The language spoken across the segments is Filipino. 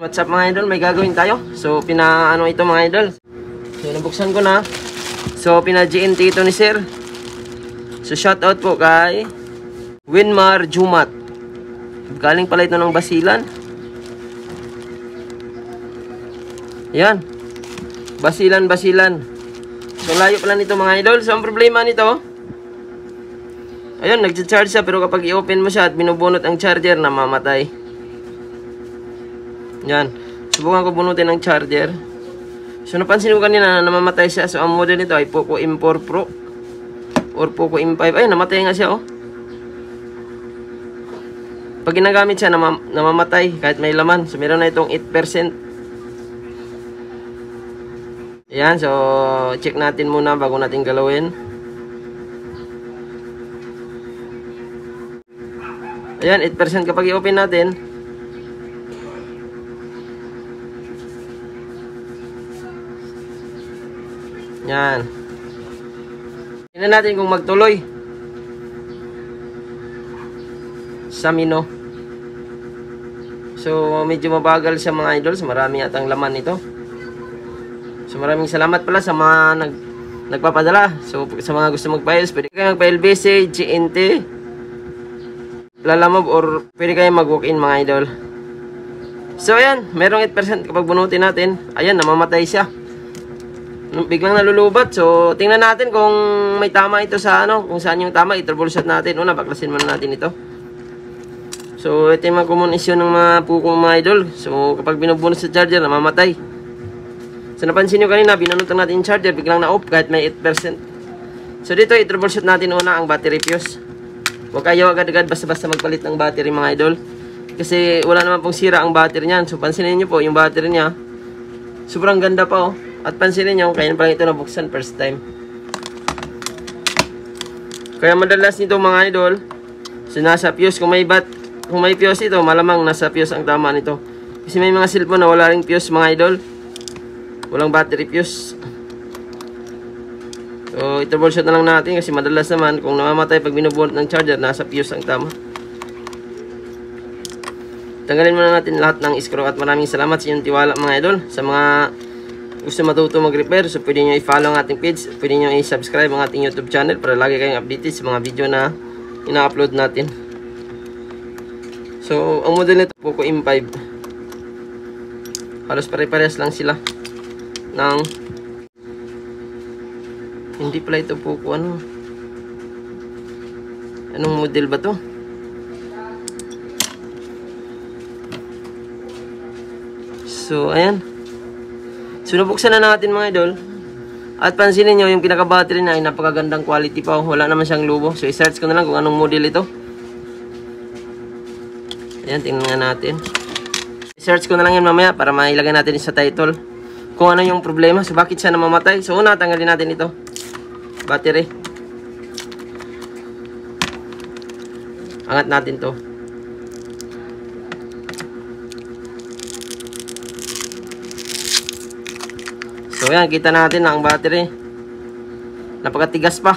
What's up mga idol, may gagawin tayo. So pinaano ito mga idol. So nabuksan ko na. So pina-GNT ito ni sir. So shoutout po kay Winmar Jumat. Galing pala ito ng Basilan. Yan, Basilan. So layo pala nito mga idol. So ang problema nito, ayun, nag-charge siya, pero kapag i-open mo siya at binubunot ang charger, namamatay. Yan. Subukan ko bunutin ang charger. So napansin ko kanina na namamatay siya. So ang model nito ay Poco M4 Pro or Poco M5. Ay, namatay nga siya, oh. Pag ginagamit siya, namamatay kahit may laman. So meron na itong 8%. Ayan, so check natin muna bago natin galawin. Ayan, 8% kapag i-open natin. Yan. Tingnan natin kung magtuloy. Samino. So medyo mabagal siya mga idol. So marami yatang laman ito. So maraming salamat pala sa mga nagpapadala. So sa mga gusto mag-files, pwede kayo mag-file BC, GNT, Lalamove, or pwede kayo mag-walk-in mga idol. So ayan, merong 8% kapag bunutin natin. Ayan, namamatay siya. Biglang nalulubat. So tingnan natin kung may tama ito sa ano, kung saan yung tama. I-troubleshoot natin. Una, baklasin muna natin ito. So ito yung mga common issue ng mga Poco mga idol. So kapag binubunot sa charger, namamatay. So napansin nyo kanina, binunutan natin yung charger, biglang na-off kahit may 8%. So dito, i-troubleshoot natin una ang battery fuse. Huwag kayo agad-agad basta-basta magpalit ng battery mga idol. Kasi wala naman pong sira ang battery niyan. So pansinin nyo po, yung battery niya, sobrang ganda pa, oh. At pansinin nyo, kaya pa lang ito nabuksan first time. Kaya madalas nito mga idol, so nasa fuse. Kung may fuse ito, malamang nasa fuse ang tama nito. Kasi may mga cellphone na wala ring fuse mga idol. Walang battery fuse. So i-troubleshoot na lang natin kasi madalas naman kung namamatay pag binubunot ng charger, nasa fuse ang tama. Tanggalin muna natin lahat ng screw at maraming salamat sa inyong tiwala mga idol. Sa mga gusto matuto mag-repair, so pwede nyo i-follow ang ating page, pwede nyo i-subscribe ang ating YouTube channel para lagi kayong updated sa mga video na ina-upload natin. So ang model nito Poco M5. Halos pare-parehas lang sila ng hindi pala ito Poco ano. Anong model ba to? So ayan. So nabuksan na natin mga idol. At pansinin nyo, yung pinaka-battery na ay napakagandang quality pa. Wala naman siyang lubo. So i-search ko na lang kung anong model ito. Ayan, tingnan nga natin. I-search ko na lang yan mamaya para mailagay natin sa title kung ano yung problema. So bakit siya namamatay? So una, tanggalin natin ito. Battery. Angat natin to. So yan, kita natin na ang battery napakatigas pa.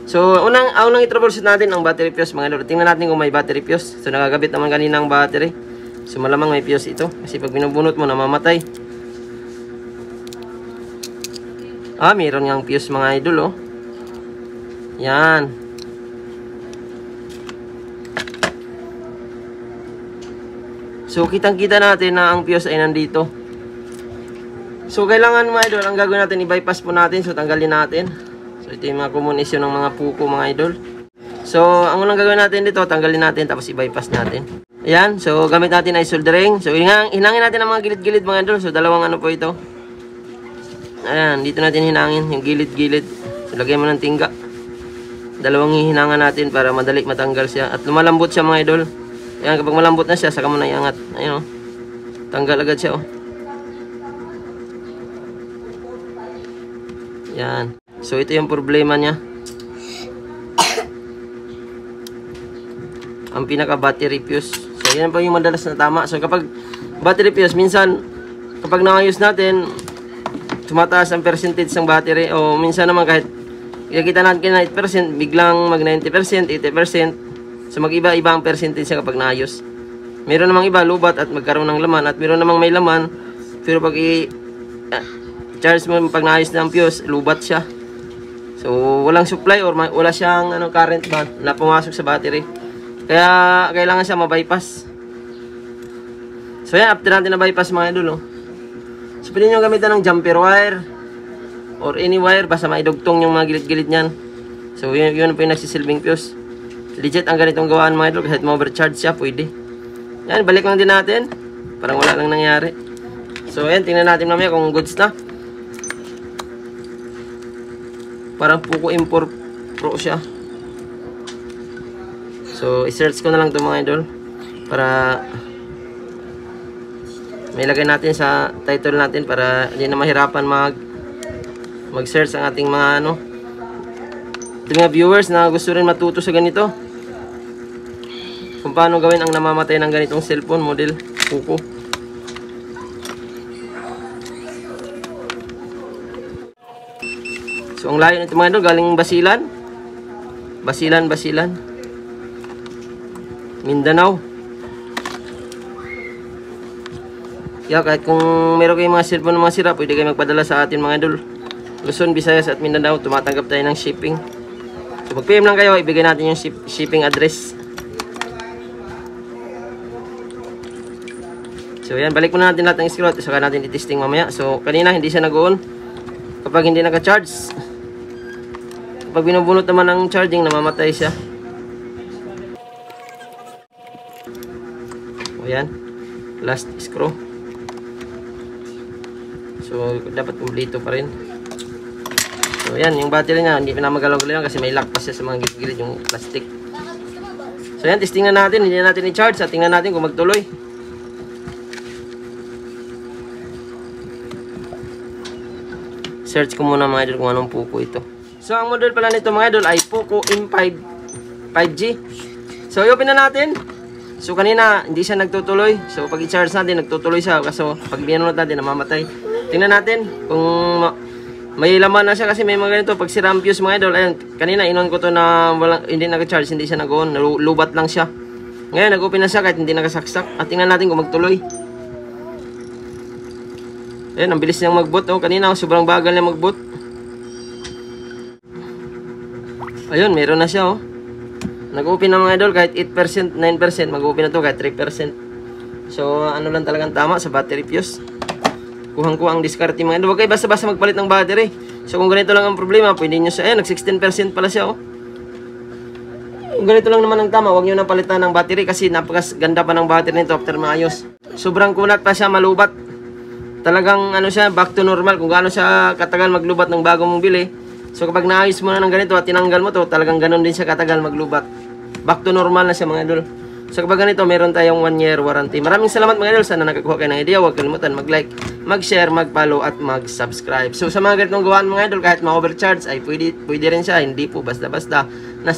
So unang i-troubleshoot natin ang battery fuse mga idol. Tingnan natin kung may battery fuse. So nagagabit naman kanina ang battery. So malamang may fuse ito kasi pag binubunot mo namamatay. Mayroon ngang fuse mga idol, oh. Yan. So kitang-kita natin na ang fuse ay nandito. So kailangan mga idol, ang gagawin natin, i-bypass po natin. So tanggalin natin. So ito yung mga common issue ng mga Poco mga idol. So ang unang gagawin natin dito, tanggalin natin tapos i-bypass natin. Ayan, so gamit natin ay soldering. So hinangin natin ang mga gilid-gilid mga idol. So dalawang ano po ito. Ayan, dito natin hinangin yung gilid-gilid. So lagyan mo ng tingga. Dalawang hihinangan natin para madali matanggal siya. At lumalambot siya mga idol. Ayan, kapag malambot na siya, saka mo na iangat. Ayan, oh. Tanggal agad siya, oh. Yan. So ito yung problema niya. Ang pinaka battery fuse. So yan po yung madalas na tama. So kapag battery fuse, minsan kapag naayos natin, tumataas ang percentage ng battery. O minsan naman kahit kita natin na 8%, biglang mag 90%, 80%. So mag-iba-iba ang percentage niya kapag naayos. Meron namang iba, lubat at magkaroon ng laman. At meron namang may laman, pero pag charge mo, pag naayos na ang fuse, lubat siya. So, walang supply or wala siyang current ba na pumasok sa battery. Kaya, kailangan siya ma-bypass. So, yan, after natin na-bypass mga idol, oh. So, pwede nyo gamitan ng jumper wire or any wire, basta maidugtong yung mga gilid-gilid nyan. So, yun po yung nagsisilbing fuse. Legit ang ganitong gawaan mga idol, kahit ma-overcharge siya, pwede. Yan, balik lang din natin. Parang wala lang nangyari. So, yan, tingnan natin mamaya kung goods na. Parang Poco M4 Pro siya. So, i-search ko na lang ito mga idol para may lagay natin sa title natin para hindi na mahirapan mag-search ang ating mga mga viewers na gusto rin matuto sa ganito. Kung paano gawin ang namamatay ng ganitong cellphone model Poco. So, ang layo nito mga idol, galing Basilan. Mindanao. Kaya kahit kung meron kayong mga cellphone na mga sira, pwede kayo magpadala sa atin mga idol. Luzon, Visayas at Mindanao, tumatanggap tayo ng shipping. So mag-PM lang kayo, ibigay natin yung shipping address. So yan, balik muna natin lahat ng screw at saka natin i-testing mamaya. So kanina hindi siya nag-on kapag hindi naka-charge. Kapag binubunot naman ng charging, namamatay siya. O yan, last screw. So, dapat kumpleto pa rin. So, yan. Yung battery niya, hindi na magalaw-galaw kasi may lock pa siya sa mga gilid-gilid yung plastic. So, yan. Testing na natin. Hindi na natin i-charge. At tingnan natin kung magtuloy. Search ko muna mga idol kung anong Poco ito. So, ang model pala nito mga idol ay Poco M5 5G. So, i-open na natin. So, kanina, hindi siya nagtutuloy. So, pag i-charge natin, nagtutuloy siya. Kaso, pag binunod natin, namamatay. Tingnan natin kung may laman na siya kasi may mga ganito. Pag sira ang fuse mga idol, ayun, kanina inon ko to na hindi nag-charge, hindi siya nag-on. Lubat lang siya. Ngayon, nag-open na siya kahit hindi nakasaksak. At tingnan natin kung magtuloy. Ayun, ang bilis niyang mag-boot. Oh, kanina, sobrang bagal niya mag-boot. Ayun, meron na siya. Oh. Nag-open na mga idol kahit 8%, 9%. Mag-open na to kahit 3%. So, ano lang talagang tama sa battery fuse. Kuhang-kuha ang discard mga idol. Huwag kayo basta-basta magpalit ng battery. So, kung ganito lang ang problema, pwede nyo siya. Ayun, nag-16% pala siya. Oh. Kung ganito lang naman ang tama, huwag nyo na palitan ng battery kasi napakaganda pa ng battery nito after maayos. Sobrang kunat pa siya, malubat. Talagang ano siya, back to normal. Kung gaano siya katagal maglubat ng bago mong bili. So, kapag naayos mo na ng ganito at tinanggal mo to, talagang ganon din siya katagal maglubat. Back to normal na siya mga idol. So kapag ganito, meron tayong 1 year warranty. Maraming salamat mga idol. Sana nakakuha kayo ng idea. Huwag kalimutan mag-like, mag-share, mag-follow at mag-subscribe. So sa mga ganitong gawaan mga idol, kahit ma-overcharge ay pwede rin siya. Hindi po basta-basta na